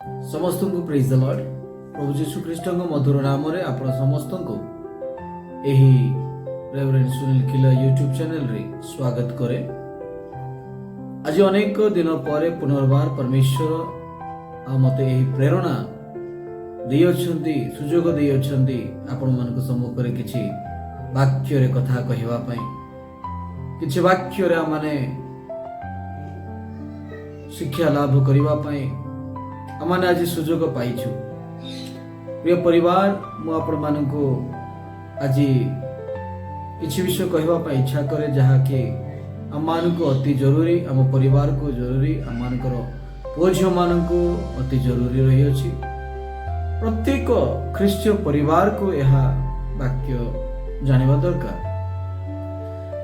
समस्त को praise the Lord. प्रभु जीशु ख्रीष्ट मधुर नाम रे आपण समस्त को एही रेवरेंड सुनील किला यूट्यूब चैनल रे स्वागत करे। आज अनेक दिन पर पुनर्बार परमेश्वर आ मते एही प्रेरणा देई अछंती, सुजोग देई अछंती आपण मन को सम्मुख रे किछि वाक्य रे कथा कहिवा पई, किछि वाक्य रे माने शिक्षा लाभ करिवा पई आमाने आज सुजोग पाइछु। प्रिय परिवार, मु आपण मानकु आज किछि विषय कहवा पई इच्छा करे जहा कि आम मानकु अति जरूरी, आम परिवार को जरूरी, आम मानकर पुओ झियो मानकु अति जरूरी रही अछि। प्रत्येक ख्रीष्टीय परिवार को यह वाक्य जानिबा दरकार।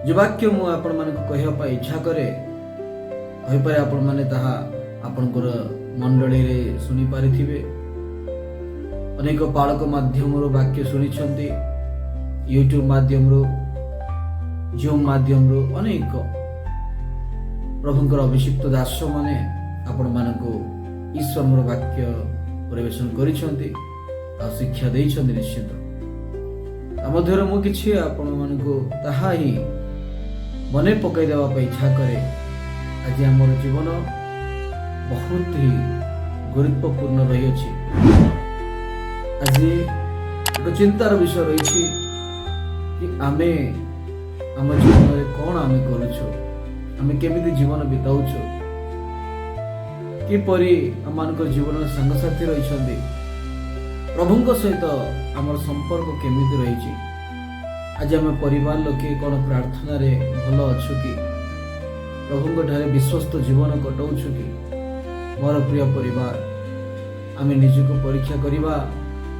जो वाक्य मु आपण मानकु कहवा पई इच्छा करे होई पारे आपण माने ताहा आपनकर मंडली रे सुनी पारिथिबे। अनेक पालक माध्यम वाक्य शुणी, यूट्यूब माध्यम जूम माध्यम अनेक प्रभुंकर अभिषिक्त दास माने आपण मानकु ईश्वर वाक्य परिवेशन करिसेंती आ शिक्षा देइसेंती। निश्चित मध्य मु किछि आपण मानकु ताहा ही मने पकई देवा पे इच्छा करे। आज हमर जीवन बहुत ही गुरुत्वपूर्ण रही अछि। आज एक चिंतार विषय रही कि आमे आम जीवन में कौन आमे करूछु, आमे केमिति जीवन बिताउछु, किपरि आमनकर जीवन संगसाथी रहिछन्ति, प्रभुଙ୍କ सहित आमर संपर्क केमिति रहिछि। आज आम परिवार लोके कौन प्रार्थना रे भल अछु कि प्रभुଙ୍କ ठारे विश्वस्त जीवन कटाउछु कि। मोर प्रिय परिवार, आमे निजको परीक्षा करिबा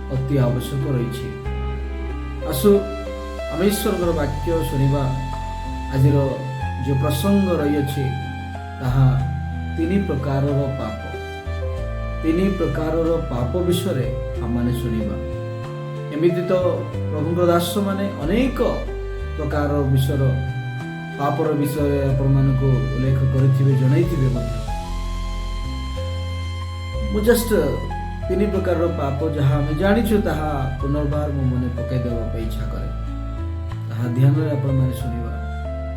अति आवश्यक रही। आसु आम ईश्वर वाक्य शुणा। आज जो प्रसंग रही अछि ताहा तीन प्रकार पाप, तीन प्रकार पाप विषय आम माने शुणा। एमिति तो प्रभु दास माने अनेक प्रकार विषय पापर विषय आपण मानकु उल्लेख करिथिबे, जणाइथिबे मध्य। मु जस्ट तीन प्रकार पाप जहाँ आम जानिछु ताहा पुनर्बार मो मने पकई देवा पे इच्छा करे। ताहा ध्यान रे आपण माने सुनिबा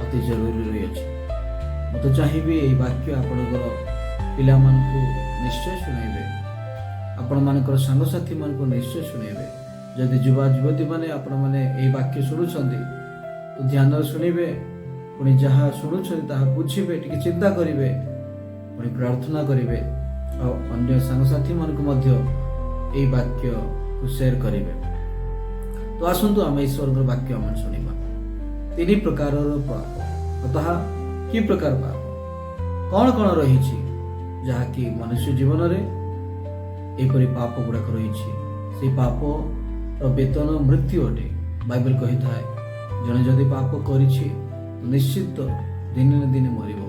अति जरूरी रही अछि। मु तो चाहिबी एई वाक्य आपणकर पिला मानकु निश्चय सुनाइबे, आपण मानकर संगसाथी मानकु निश्चय सुनाइबे। जदि युवा युवती माने आपण माने एई वाक्य सुनुछन्ति तो ध्यान रे सुनिबे, पुणी जहाँ शुणुछन्ति ताहा बुझिबे, टिके चिंता करिबे, पुणी प्रार्थना करिबे और अन्य सांगसाथी मन को मध्य एई वाक्य को शेयर करिबे। तो आसंतु आम ईश्वर वाक्य आम शुणिबा। तीन प्रकार पाप, अतः कि प्रकार पाप कौन कौन रही जहा कि मनुष्य जीवन रे एपरि पाप गुड़ाक रही। से पाप वेतन मृत्यु अटे। बाइबल कही थाए जने जदि पाप करिछि तो निश्चित दिने न दिने मरिबो।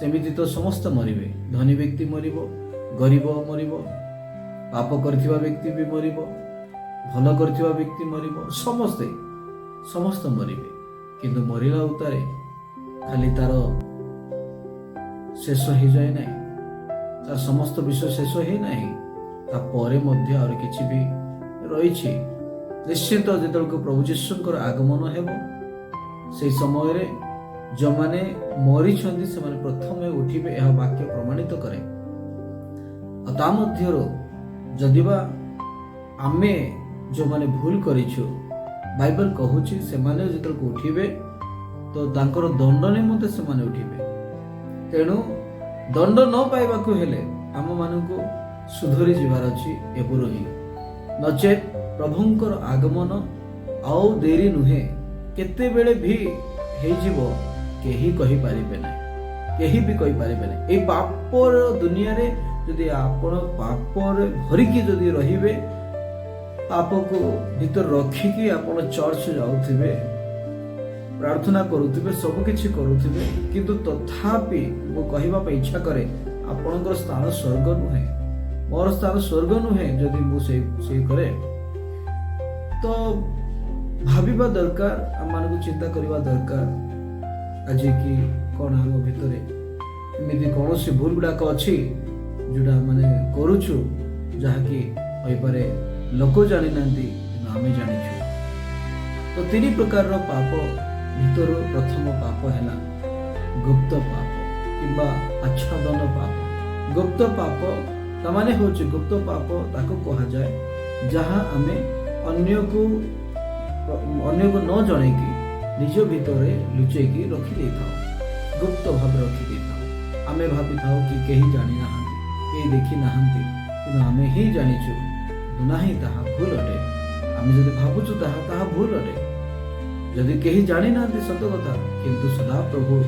सेमिति तो समस्त मरिबे। धनी व्यक्ति मरिबो, गरीब मरिबो, पाप करथिबा व्यक्ति भी मरिबो, भल करथिबा व्यक्ति मरिबो, समस्ते समस्त मरिबे। किंतु मरिला उतारे खाली तार शेष हो जाए नहीं, तार समस्त विषय शेष हो नहीं, ता परे मध्य और किछि भी रही। निश्चित जेतलको प्रभु जीशुंकर आगमन हेबो से समय रे जो माने मरी छंदी से माने प्रथमे उठिबे, यह वाक्य प्रमाणित करे। ता मध्यरो जदिबा आमे जो माने भूल करिछु, बाइबल कहूछि से माने जेतल को उठिबे तो तांकर दंड निमते से माने उठिबे। तेणु दंड न पाइबा को हेले आम मानकु सुधरी जिबार अछि एपुरो ही। नचेत प्रभुंकर आगमन आउ देरी नुहे, केते बेले भी हेइ जिवो केही कहि पारिबे नै, केही भी कहि पारिबे नै। ए पापर दुनिया रे जदि आपण पापर भरिकी जदि रहिबे, पाप को भीतर रखिकी आपण चर्च जाउथिबे, प्रार्थना करुथिबे, सब किछि करुथिबे, किंतु तथापि मो कहिबा पे इच्छा करे आपणकर स्थान स्वर्ग नुहे, मोर स्थान स्वर्ग नुहे। जदि मु से करे तो भाबिबा दरकार, आम मानकु चिंता करिबा दरकार आज कि कौन आम भितर एमती कौन भूल गुड़ाक अच्छी जोड़ा माने करूछु जहाँकि होइपारे लोक जानी नांती आमे जानिछु। तो 3 प्रकार पाप भितर प्रथम पाप है गुप्त पाप किंबा आच्छादन पाप। गुप्त पाप तामाने होची गुप्त पाप ताको कहा जाए जहाँ आमे अन्य को न जणेकी निज भितर लुचेकी रखी दे था, गुप्त भाव रखी दे था। आमे भाभी था कि कहीं जानी ना कहीं देखी ना कि आमे ही जानिछु नाही ताहा भूल अटे। आमे जदि भाबुछु ताहा भूल अटे, जदि कहीं जानी ना सत कथा, किंतु सदा प्रभु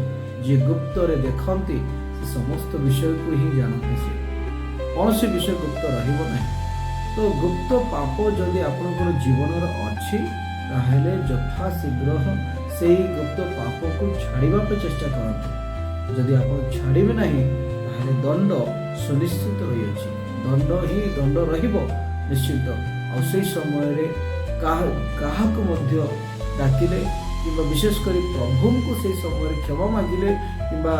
जी गुप्त रे देखंती से समस्त विषय को ही जानते से कौन से विषय गुप्त रहिबो नहीं। तो गुप्त पाप जदि आपनकर जीवन अच्छी ताहेले यथा शीघ्र से गुप्त पाप को छाड़िबा पे चेष्टा करते। जदि आप छाड़िबे नहीं ताहेले दंड सुनिश्चित रही अछि, दंड ही दंड रहिबो निश्चित। और से समय रे काहा को मध्य डाकिले किंबा विशेष करी प्रभु को से समय क्षमा मागिले किंबा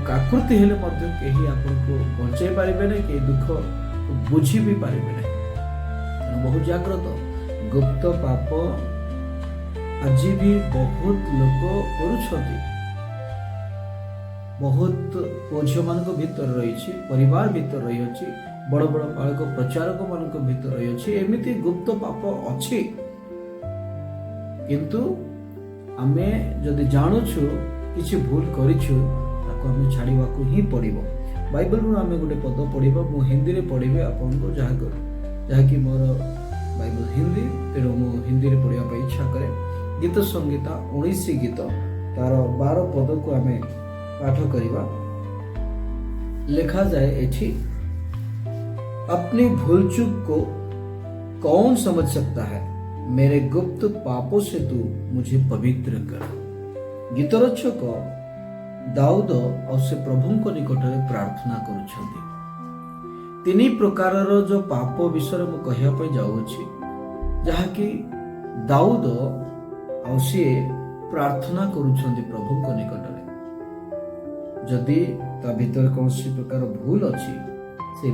काकृति हेले मध्य केही आपन को बंचाई पारिबे नै, के दुख बुझी भी पारिबे नै। बहुत जाग्रत गुप्त पाप आज भी बहुत लोक करुछथि। बहुत पुझ मान भीतर रही, परिवार भीतर रही अछि, बड़ बड़ पालक प्रचारक मान भीतर रही अछि। एमिति गुप्त पाप अछि, किंतु आमे जदि जानुछु किछि भूल करिछु ताको आमे छाड़िबा को ही पड़िबो। बाइबल रु आमे गोटे पद पढ़िबा, मु हिंदी रे पढ़िबे आपन को जहाँकि मोर बाइबल हिंदी, तेणु मु हिंदी रे पढ़िबा पे इच्छा करे। गीत संगीता 19 गीत तार 12 पद को आमे पाठ करिबा। लिखा जाए एठी, अपनी भूल चूक को कौन समझ सकता है, मेरे गुप्त पापों से तू मुझे पवित्र कर। गीत रचक दाऊद और से प्रभु को निकट में प्रार्थना करुछंती। 3 प्रकार जो पाप विषय मु कहिया पे जाउछि, जहाँकि दाऊद और से प्रार्थना करुछंती प्रभु को निकट में। जदि ता भीतर कौन प्रकार भूल अच्छी, से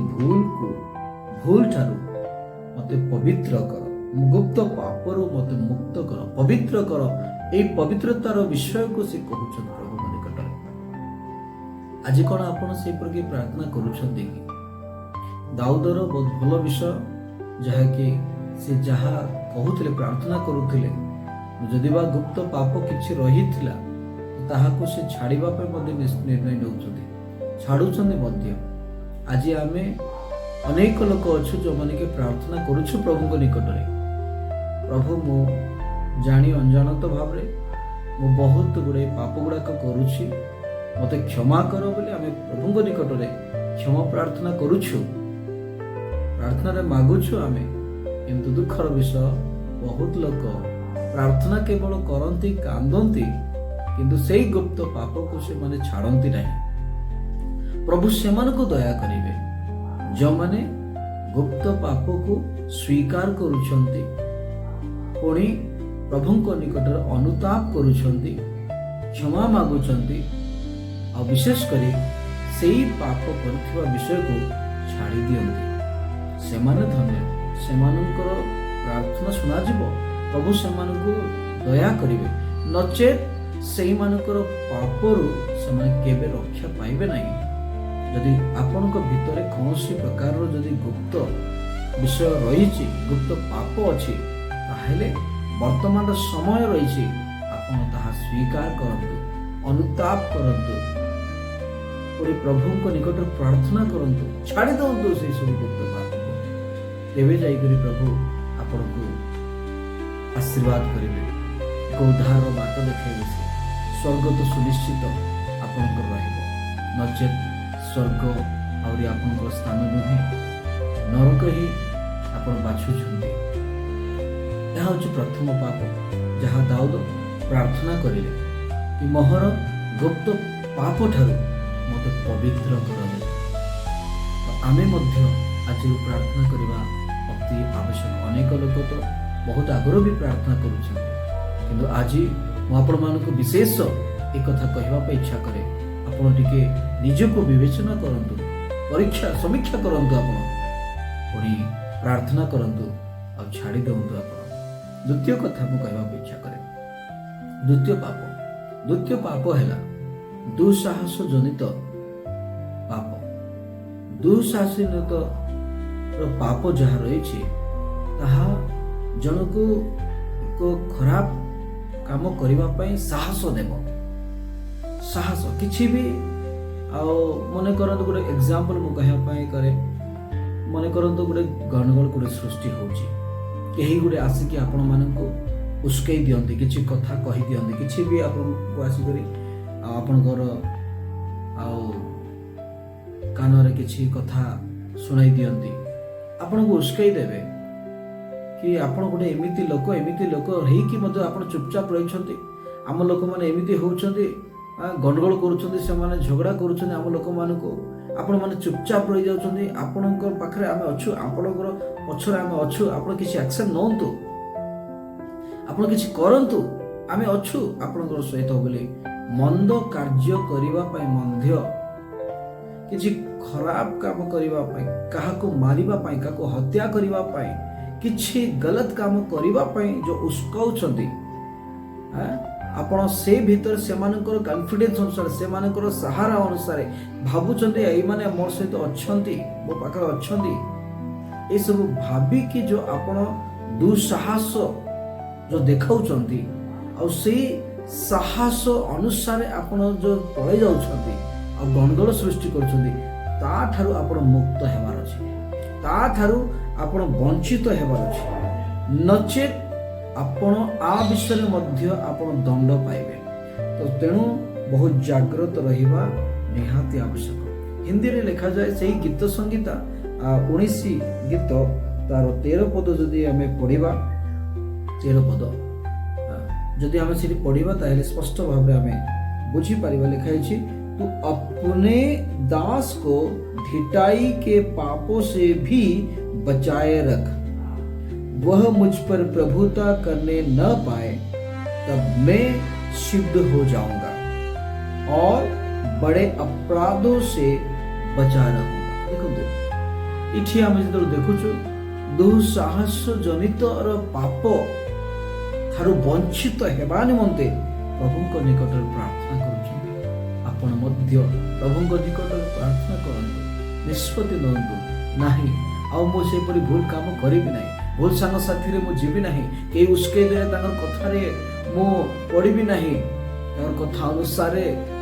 भूल ठारू मते पवित्र कर, गुप्त पापरु मते मुक्त कर, पवित्र कर। ए पवित्रतार विषय को से कहउछन प्रभु को निकट। आज कोन आपण से प्रकार प्रार्थना करुछंती कि दाऊदर बहुत भल विषय, जहा कि से जहा कहउथिले प्रार्थना करुथिले, जदि बा गुप्त पाप किछि रहिथिला ताहाको से छाड़िबा पे मध्ये निर्णय नउछथि, छाडुछन्ति मध्ये। आज आमे अनेक लोक अच्छु जो माने के प्रार्थना करुछु प्रभु को निकट रे, प्रभु मो जानी अनजानत भाव रे मो बहुत गुडे पाप गुडा करुछि, मते क्षमा करो बोले आमे प्रभु को निकट रे क्षमा प्रार्थना करुछु, प्रार्थना रे मागुछु आमे। किंतु दुखर विषय बहुत लोक प्रार्थना केवल करंती, कांदंती, किंतु सेई गुप्त पाप को से माने छाड़ंती नहीं। प्रभु से मन को दया करिवे जो माने गुप्त पाप को स्वीकार करुछंती, पुणी प्रभु को निकट अनुताप करुछंती, क्षमा मागुछंती, और विशेष करी सेई पाप करथिबा विषय को छाड़ी दियंती। सेमाने धन्य, सेमानकर प्रार्थना सुना जिवो, प्रभु सेमानकु दया करिवे। नचेत सेई मानकर पापरु सेमाने केबे रक्षा पाइबे नहीं। जदि आपनक भितरे कौनसी प्रकार जदि गुप्त विषय रही, गुप्त पाप अच्छी, ताहेले वर्तमान समय रही, आपन ताहा स्वीकार करंतु, अनुताप करंतु, पूरी प्रभु को निकट प्रार्थना करंतु, छाड़ी दंतु से सब गुप्त पाप को। तेबे जाई करी प्रभु आपन को आशीर्वाद करिवे, एक उद्धार बाट देखेबे। स्वर्ग तो सुनिश्चित आपन को रहिबो, नचेत स्वर्ग आउरी आपन स्थान नुहे, नरक ही आपन बाछुछंती। यह हूँ प्रथम पाप जहाँ दाऊद प्रार्थना करिले कि मोहर गुप्त पाप ठारू मते पवित्र कर। आमे मध्य आज प्रार्थना करवा अति आवश्यक। अनेक लोक तो बहुत आगर भी प्रार्थना करुछंती, किंतु आज मु आपण मानकु विशेष एक कथा कहवा पे इच्छा करे। आपण टिके निजको विवेचना करंतु, समीक्षा करंतु आपण पुणी प्रार्थना करंतु और छाड़ी दिंतु आप। द्वितीय कथा मु कहवा इच्छा करे द्वितीय पाप है दुस्साहस जनित पाप। दुस्साहसित पाप जहाँ रही जन को एक खराब काम करने साहस देव। साहस किसी भी मन करंतु गोटे एग्जांपल मु कहवाई करे मन करंतु गोटे गणगोल गोटे सृष्टि होची केही गोटे आसिकी आपण मानकु उस्कई दियंती किछि कथा कहि दियंती किछि भी आपण को आसी करी आपणकर कानरे किछि कथा सुनाई दियंती आपण को उस्कई देबे कि आपण गोटे एमिति लोक रही कि मते आपण चुपचाप रहिछंती। आम लोक माने एमिति होउछंती गंडगोल करूछंती से माने झगड़ा करूछंती आम लोक मानकु आपण माने चुपचाप रहि जाउछंती। आपणकर पाखरे आमे अछु आपणकर पछरे आमे अछु आपण किछि एक्शन नोंतु आपण किछि करंतु आमे अछु आपणकर सहित बोली मंद कार्य करिवा पय मध्य किछि खराब काम करिवा पय काहाको मारिवा पय काको हत्या करिवा पय किछि गलत काम करिवा पय जो उस्काउछंती आपण से भीतर से मानकर कॉन्फिडेंस अनुसार से मानकर सहारा अनुसार भाबुचंती एई माने मोर सहित अछंती मो पाखर अछंती ए सब भाबी कि जो आपण दुस्साहस जो देखाउचंती आ से साहस अनुसार आपण जो पळे जाउछंती आ गणगोल सृष्टि करछंती ता ठारू आपण मुक्त हेबार अछि ता ठारू आपण वंचित हेबार अछि नचेत आपण आ विषय मध्य आपण दंड पाइबे। तो तेणु बहुत जागृत रहिबा निहाती आवश्यक। हिंदी रे लिखा जाए सही गीत संगीता 19 गीत तार 13 पद जदि हमें पढ़िबा 13 पद जदि हमें सिरी पढ़िबा ताहेले स्पष्ट भाव रे हमें बुझी परिबा लिखा अछि तू अपने दास को ढिठाई के पापों से भी बचाए रख वह मुझ पर प्रभुता करने न पाए तब मैं सिद्ध हो जाऊंगा और बड़े अपराधों से बचा रहूंगा। देखो इठी आम जो देखुचु दुस्साहस जनित पाप थारु वंचित हेबा निमंते प्रभु निकट प्रार्थना करुछन। आपण मध्य प्रभु निकट प्रार्थना करंतु निष्पत्ति नंतु नाही आ मो से परि भूल काम करिबि नाही भूल सांग साथी रे मो जीवी नाही के उसके दे तांगर कथा रे मो पढ़िबि नाही तांगर कथा अनुसार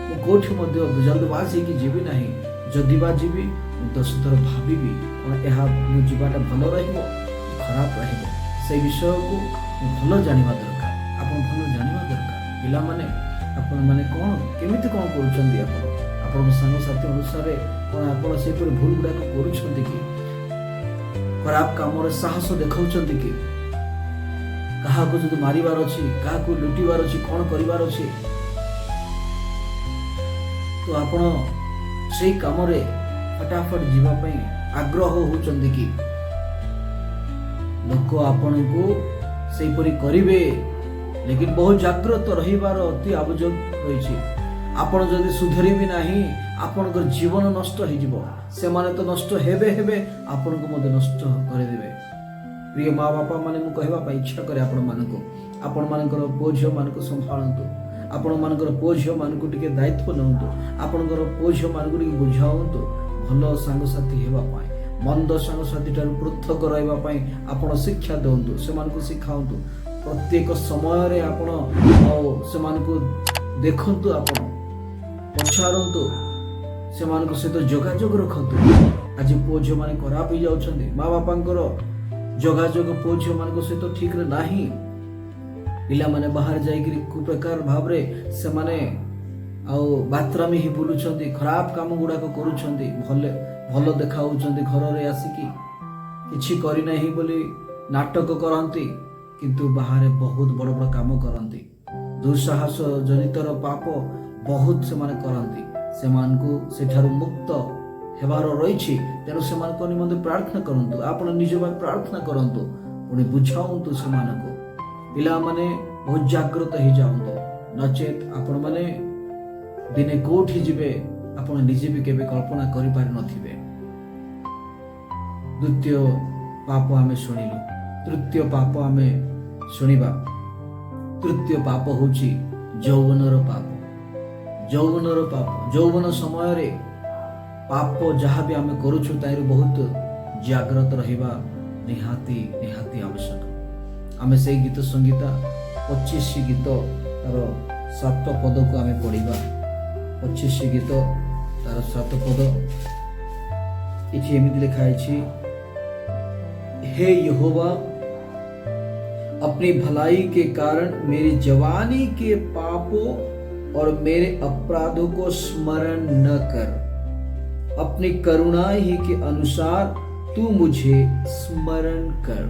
मो कोठी मध्य बुझलबाजी की जीवी नाही जदि बा जीवी 10 थर भाबिबि कोन एहा मो जीवाटा भलो रहइबो खराब रहइबो से विषय को भलो जानिबा दरकार। आपण भलो जानिबा दरकार पिला माने आपण माने कोन केमिति कोन करूछंदी आपण सांग साथी अनुसार कोन आपण से पर भूल गुडा करूछंदी कि खराब काम रे साहस देखाउछंती कि कहा को जदि मारिबार अछि कहा को लुटिबार अछि कोन करिबार अछि तो आपण सेही काम रे फटाफट जीवा पई आग्रह होउछंती कि लोक आपण को सेही परि करिवे लेकिन बहुत जागृत रहिबार अति आवश्यक होइछि। आपण जदि सुधरी भी नाही आपनकर जीवन नष्ट हो जिवो से माने तो नष्ट हेबे हेबे आपन को मते नष्ट करे देबे। प्रिय माँ बापा माने मु कहबा पई इच्छा करे आपण मानकर पुओ झियो मानको संभाळंतु आपण मानकर पुओ झियो मानको टिके दायित्व नंतु आपनकर पुओ झियो मानको टिके बुझावंतु भलो सांग साथी हेबा पई मंद सांग साथी तारु पृथक रहबा पई आपण शिक्षा दंतु से मानको सिखावंतु प्रत्येक समय रे आपण से मानको देखंतु आपण पछारंतु से मानको सहित जोगाजोग रखंतु। आज पुओ झियो माने खराब हो जाउछंदी माँ बापांकर जोगाजोग पुओ झियो मानको सहित ठीक रे नाही पिला माने बाहर जाइकरी को प्रकार भाव रे से माने बाथरामी ही बुलुछंदी खराब काम गुडा को करूछंदी भलो देखाउछंदी घर रे आसिकी किछि करि नाही बोली नाटक करंती किंतु बाहर बहुत बड़ बड़ काम करंती दुस्साहस जनितर पाप बहुत से माने करंती से मानको सेठारु मुक्त हेबार रहिछि तेनु से मानको निमंते प्रार्थना करंतु आपण निज बा प्रार्थना करंतु पुनी बुझाउंतु से मानको पिला माने बहुत जागृत हो जाउंतु नचेत आपण माने दिने कोठी जिवे आपण निजे भी केबे कल्पना करि पारि नथिबे द्वितीय पाप आमे शुणिलु, तृतीय पाप आमे शुणिबा। तृतीय पाप होची यौवनर पाप। यौवनर पाप, यौवन समय रे पाप जहाँ भी आमे करूछु ताइर बहुत जाग्रत रहिबा निहाती निहाती आवश्यक। आमे से गीत संगीता 25 गीत तार 7 पद को आमे पढ़िबा। 25 गीत तार 7 पद इछि एमिति लिखा है, हे यहोवा अपनी भलाई के कारण मेरी जवानी के पापों और मेरे अपराधों को स्मरण न कर। अपनी करुणा ही के अनुसार तू मुझे स्मरण कर।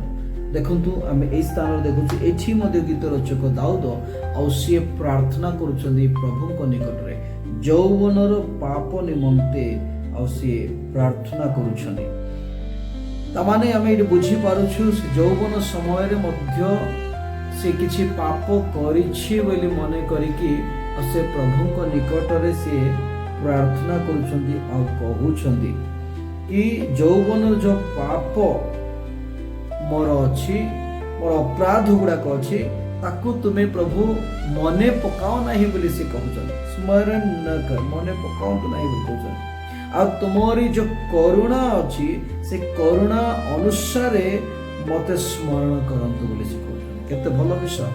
देखंतु आमे ए स्थान देखु एठी मध्ये गीत रचक दाऊद आ सी प्रार्थना करुछन्ती प्रभु को निकट रे यौवनर पाप निमंते आ सी प्रार्थना करुछन्ती। तामाने आमे एठी बुझी पारुछु यौवन समय रे मध्य से किछि पाप करिछि बोली मने करिकि से प्रभु को निकट रे से प्रार्थना करुछन्ती आ कहउछन्ती कि यौवन जो पाप मोर अछि, मोर अपराध गुड़ाक अछि, ताकू तुम्हें प्रभु मने पकाओ नहीं बोली से कहउछन। स्मरण न कर, मने पकाओ तो नहीं बोली कहउछन। आ तुम्हारी जो करुणा अछि से करुणा अनुसार मते स्मरण करंतु बोली से कहउछन। केते भलो विषय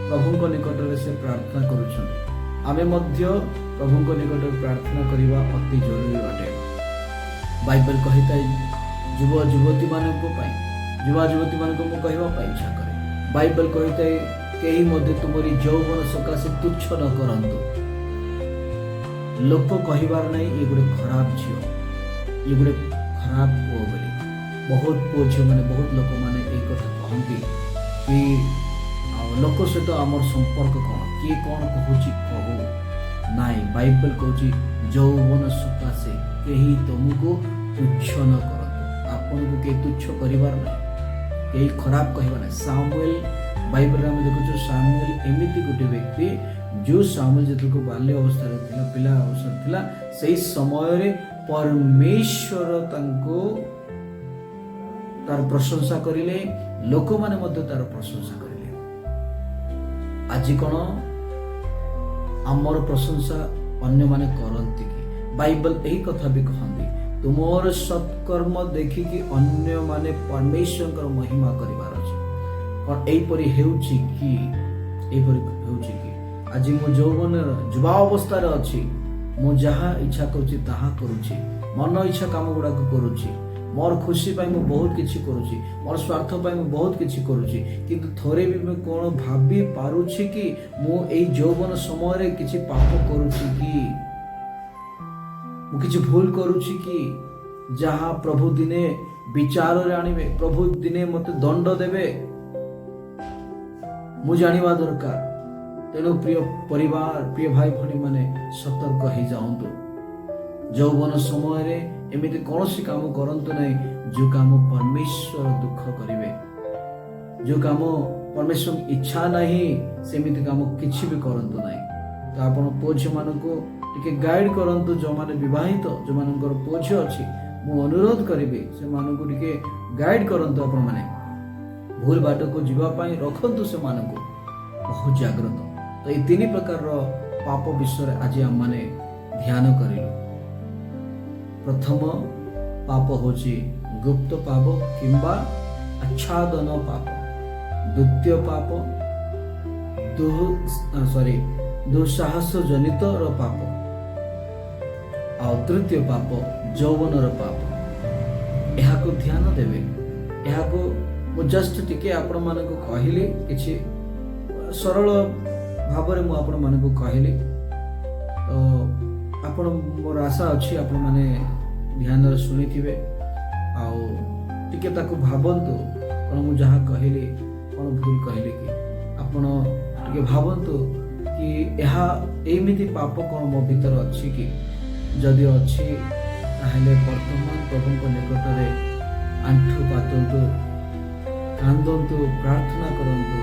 प्रभु को निकट रे से प्रार्थना करुछन। आमे मध्य प्रभु को निकट रे प्रार्थना करिवा अति जरूरी अटे। बाइबल कहिता युव युवती मानक पई, युवा युवती मानक मु कहवा पई इच्छा करे। बाइबल कहिता केही मध्ये तुमरी यौवन सकाशे तुच्छ न करंतु। लोक कहिबार नहीं ये गुडे खराब झियो, ये गुडे खराब पुओ बोली। बहुत पुओ झियो माने बहुत लोक माने ए कथा कहंती कि लोक सहित आमर संपर्क कौन, किए कौन कहूची कहू नाई। बाइबल कहूची यौवन सकाशे केही तुमको तुच्छ न करंतु। आपन को के तुच्छ करिवार नहीं, केही खराब कहबा नहीं। सामुएल बाइबल रे हम देखु सामुएल एमिति गोटे व्यक्ति जो सामुएल जत को बाल्य अवस्था रे थिला, पिला अवस्था थिला, सेही समय रे परमेश्वर तांको तार प्रशंसा करिले, लोक माने मध्ये तार प्रशंसा करिले। आज कोन आमर प्रशंसा अन्य माने करंती कि बाइबल एही कथा भी कहंती तुमर सत्कर्म देखि कि अन्य माने परमेश्वर कर महिमा करिवार अछि। पर एई परि हेउछि कि आज मु यौवन युवा अवस्था रे अछि, मु जहा इच्छा करूछि ताहा करूछि, मन इच्छा काम गुडा करूछि, मोर खुशी पाई मु बहुत किछि करूछि, मोर स्वार्थ पाई मु बहुत किछि करूछि, किंतु थोरे भी मैं कोन भाबी पारुछि कि मु एई यौवन समय रे किछि पाप करूछि कि मु किछि भूल करूछि कि जहा प्रभु दिने विचार रे आनिबे, प्रभु दिने मते दंड देबे, मु जानिबा दरकार। तेणु प्रिय परिवार, प्रिय भाई भणी माने सतर्क हो जाऊँ। यौवन समय रे एमिति कौनसी काम करंतु नहीं जो काम परमेश्वर दुख करिवे, जो काम परमेश्वर इच्छा नहीं सेमिति काम किछि भी करंतु नहीं। तो आपण पुओ झियो मानकु टिके गाइड करंतु, जो माने विवाहित जो मानकर पुओ झियो अछि मु अनुरोध करिबे से मानकु टिके गाइड करंतु। आपण माने भूल बाट को जीवा पाई रखंतु से मानकु बहुत जागृत। तो ये 3 प्रकार रो पाप विषय आज हम माने ध्यान करिलु। प्रथम पाप होची गुप्त पाप किंबा आच्छादन पाप। द्वितीय पाप दुस्साहस जनित रो पाप। आ तृतीय पाप यौवन रो पाप। यहाँ को ध्यान देवे। यहाँ को मु जस्ट टिके आपण मानक कहली किछि सरल भाବରେ ମୁଁ ଆପଣ ମାନଙ୍କୁ କହିଲି। ତ ଆପଣ ମୋର ଆଶା ଅଛି ଆପଣ ମାନେ ଧ୍ୟାନରେ ଶୁଣିଥିବେ ଆଉ ଟିକେ ତାକୁ ଭାବନ୍ତୁ କ'ଣ ମୁଁ ଯାହା କହିଲି କ'ଣ ଭୁଲ କହିଲି କି ଆପଣ ଟିକେ ଭାବନ୍ତୁ କି ଏହା ଏମିତି ପାପ କ'ଣ ମୋ ଭିତରେ ଅଛି କି ଯଦି ଅଛି ତାହେଲେ ବର୍ତ୍ତମାନ ପ୍ରଭୁଙ୍କ ନିକଟରେ ଆଣ୍ଠୁ ପାତନ୍ତୁ, କାନ୍ଦନ୍ତୁ, ପ୍ରାର୍ଥନା କରନ୍ତୁ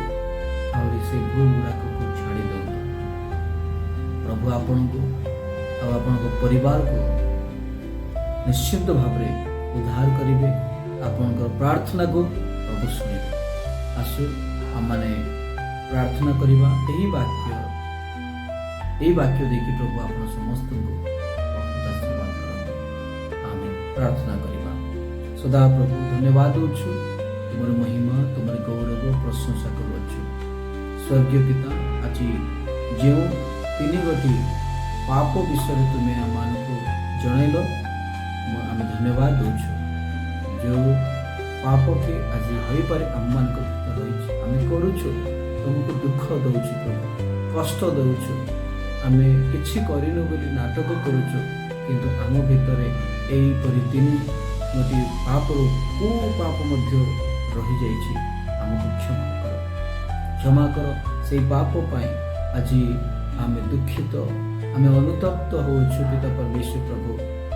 ଆଉ ସେ ଭୁଲ ଗୁଡ଼ାକୁ ଛାଡ଼ି ଦିଅନ୍ତୁ। ପ୍ରଭୁ ଆପଣଙ୍କୁ ଆଉ ଆପଣଙ୍କ ପରିବାରକୁ ନିଶ୍ଚିତ ଭାବରେ ଉଦ୍ଧାର କରିବେ ଆପଣଙ୍କର ପ୍ରାର୍ଥନାକୁ ପ୍ରଭୁ ଶୁଣିବେ। ଆସୁ ଆମମାନେ ପ୍ରାର୍ଥନା କରିବା ଏହି ବାକ୍ୟ ଦେଇକି ପ୍ରଭୁ ଆପଣ ସମସ୍ତଙ୍କୁ ବହୁତ ଆଶୀର୍ବାଦ କରନ୍ତୁ। ଆମେ ପ୍ରାର୍ଥନା କରିବା। ସଦା ପ୍ରଭୁ ଧନ୍ୟବାଦ ଦେଉଛୁ, ତୁମର ମହିମା ତୁମର ଗୌରବ ପ୍ରଶଂସା କରୁଅଛୁ। ସ୍ୱର୍ଗୀୟ ପିତା, ଆଜି ଯେଉଁ 3 ପାପ ବିଷୟରେ ତୁମେ ଆମମାନଙ୍କୁ ଜଣାଇଲ, ଆମେ ଧନ୍ୟବାଦ ଦେଉଛୁ। ଯେଉଁ ପାପଟି ଆଜି ହୋଇପାରେ ଆମମାନଙ୍କ ଭିତରେ ରହିଛି, ଆମେ କରୁଛୁ, ତୁମକୁ ଦୁଃଖ ଦେଉଛୁ ପ୍ରଭୁ, କଷ୍ଟ ଦେଉଛୁ। ଆମେ କିଛି କରିନୁ ବୋଲି ନାଟକ କରୁଛୁ, କିନ୍ତୁ ଆମ ଭିତରେ ଏହିପରି 3 ପାପରୁ କେଉଁ ପାପ ମଧ୍ୟ ରହିଯାଇଛି, ଆମକୁ କ୍ଷମା କର। ସେଇ ପାପ ପାଇଁ ଆଜି ଆମେ ଦୁଃଖିତ, ଆମେ ଅନୁତପ୍ତ ହେଉଛୁ ପିତା ପରମେଶ୍ୱର ପ୍ରଭୁ,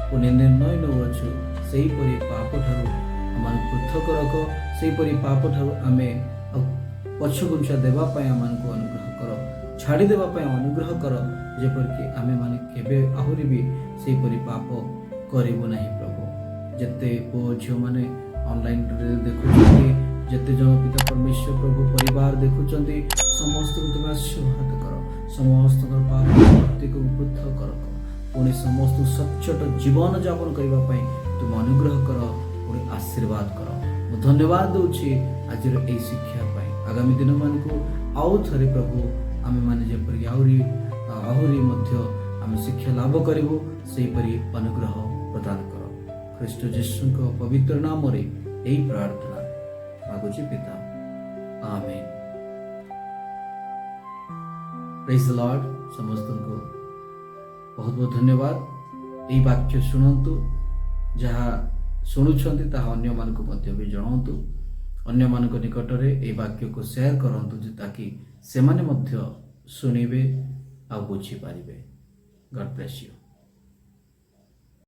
ପୁଣି ନିର୍ଣ୍ଣୟ ନେଉଛୁ ସେହିପରି ପାପ ଠାରୁ ଆମମାନଙ୍କୁ ପୃଥକ ରଖ। ସେହିପରି ପାପ ଠାରୁ ଆମେ ପଛଘୁଞ୍ଚା ଦେବା ପାଇଁ ଆମମାନଙ୍କୁ ଅନୁଗ୍ରହ କର, ଛାଡ଼ିଦେବା ପାଇଁ ଅନୁଗ୍ରହ କର, ଯେପରିକି ଆମେମାନେ କେବେ ଆହୁରି ବି ସେହିପରି ପାପ କରିବୁ ନାହିଁ ପ୍ରଭୁ। ଯେତେ ପୁଅ ଝିଅମାନେ ଅନଲାଇନ୍ରେ ଦେଖୁଛନ୍ତି, ଯେତେ ଜଣ ପିତା ପରମେଶ୍ୱର ପ୍ରଭୁ ପରିବାର ଦେଖୁଛନ୍ତି, ସମସ୍ତଙ୍କୁ ତୁମେ ଆଶୀର୍ବାଦ କର। ସମସ୍ତଙ୍କର ପାପ ଭକ୍ତିକୁ ପୃଥକ କର, ପୁଣି ସମସ୍ତଙ୍କୁ ସଚ୍ଚୋଟ ଜୀବନ ଯାପନ କରିବା ପାଇଁ ତୁମେ ଅନୁଗ୍ରହ କର, ପୁଣି ଆଶୀର୍ବାଦ କର। ମୁଁ ଧନ୍ୟବାଦ ଦେଉଛି ଆଜିର ଏହି ଶିକ୍ଷା ପାଇଁ। ଆଗାମୀ ଦିନମାନଙ୍କୁ ଆଉ ଥରେ ପ୍ରଭୁ ଆମେମାନେ ଯେପରି ଆହୁରି ମଧ୍ୟ ଆମେ ଶିକ୍ଷା ଲାଭ କରିବୁ, ସେହିପରି ଅନୁଗ୍ରହ ପ୍ରଦାନ କର। ଖ୍ରୀଷ୍ଟ ଯୀଶୁଙ୍କ ପବିତ୍ର ନାମରେ ଏହି ପ୍ରାର୍ଥନା ମାଗୁଛି ପିତା, ଆମେନ୍। ପ୍ରେଜ୍ ଦ ଲର୍ଡ। ସମସ୍ତଙ୍କୁ ବହୁତ ବହୁତ ଧନ୍ୟବାଦ। ଏହି ବାକ୍ୟ ଶୁଣନ୍ତୁ, ଯାହା ଶୁଣୁଛନ୍ତି ତାହା ଅନ୍ୟମାନଙ୍କୁ ମଧ୍ୟ ବି ଜଣାନ୍ତୁ। ଅନ୍ୟମାନଙ୍କ ନିକଟରେ ଏହି ବାକ୍ୟକୁ ସେୟାର କରନ୍ତୁ, ତାକି ସେମାନେ ମଧ୍ୟ ଶୁଣିବେ ଆଉ ବୁଝିପାରିବେ। ଗଡ୍ ବ୍ଲେସ୍ ୟୁ।